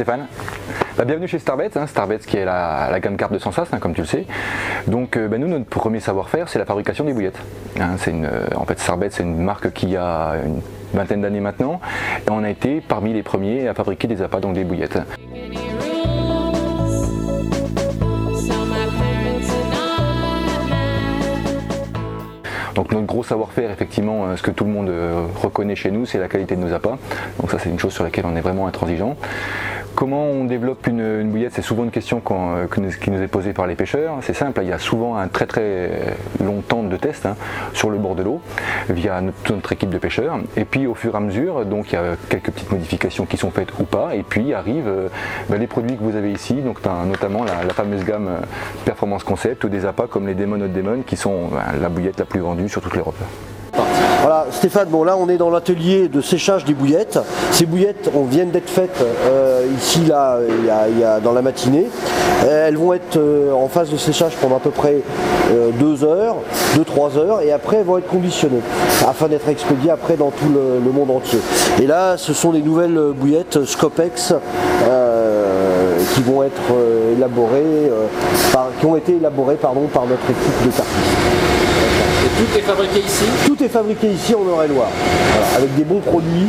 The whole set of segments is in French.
Stéphane. Bienvenue chez Starbets, Starbets qui est la gamme carpe de Sensas, comme tu le sais. Donc nous, notre premier savoir-faire, c'est la fabrication des bouillettes. En fait, Starbets, c'est une marque qui a une vingtaine d'années maintenant, et on a été parmi les premiers à fabriquer des appâts, donc des bouillettes. Donc notre gros savoir-faire, effectivement, ce que tout le monde reconnaît chez nous, c'est la qualité de nos appâts. Donc ça, c'est une chose sur laquelle on est vraiment intransigeant. Comment on développe une bouillette? C'est souvent une question qui nous est posée par les pêcheurs. C'est simple, il y a souvent un très long temps de test sur le bord de l'eau via notre équipe de pêcheurs. Et puis au fur et à mesure, donc il y a quelques petites modifications qui sont faites ou pas. Et puis arrivent les produits que vous avez ici, donc notamment la fameuse gamme Performance Concept ou des appâts comme les Demon Hot Demon qui sont la bouillette la plus vendue sur toute l'Europe. Voilà Stéphane, bon là on est dans l'atelier de séchage des bouillettes. Ces bouillettes viennent d'être faites ici là dans la matinée. Elles vont être en phase de séchage pendant à peu près 2 heures, 2-3 heures, et après elles vont être conditionnées afin d'être expédiées après dans tout le monde entier. Et là ce sont des nouvelles bouillettes Scopex qui vont être élaborées qui ont été élaborées par notre équipe de carpistes. Et tout est fabriqué ici? Tout est fabriqué ici en Eure-et-Loir, voilà, avec des bons produits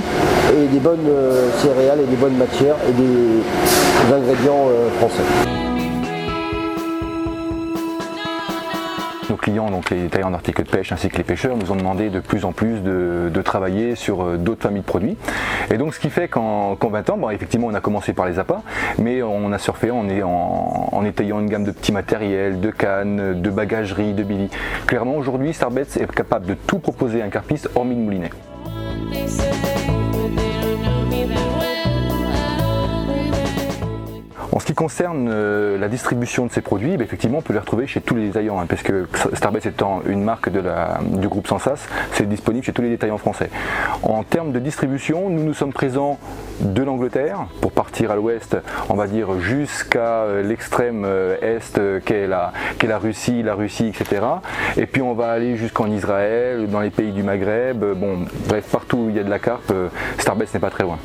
et des bonnes céréales et des bonnes matières et des ingrédients français. Nos clients, donc les tailleurs d'articles de pêche ainsi que les pêcheurs, nous ont demandé de plus en plus de travailler sur d'autres familles de produits. Et donc ce qui fait qu'en 20 ans, effectivement on a commencé par les appâts, mais on a surfé en étayant une gamme de petits matériels, de cannes, de bagageries, de billy. Clairement aujourd'hui Starbets est capable de tout proposer à un carpiste hormis le moulinet. En ce qui concerne la distribution de ces produits, effectivement on peut les retrouver chez tous les détaillants, parce que Starbets étant une marque du groupe Sensas, c'est disponible chez tous les détaillants français. En termes de distribution, nous sommes présents de l'Angleterre, pour partir à l'ouest, on va dire jusqu'à l'extrême est qu'est la Russie, etc. Et puis on va aller jusqu'en Israël, dans les pays du Maghreb, bref, partout où il y a de la carpe, Starbets n'est pas très loin.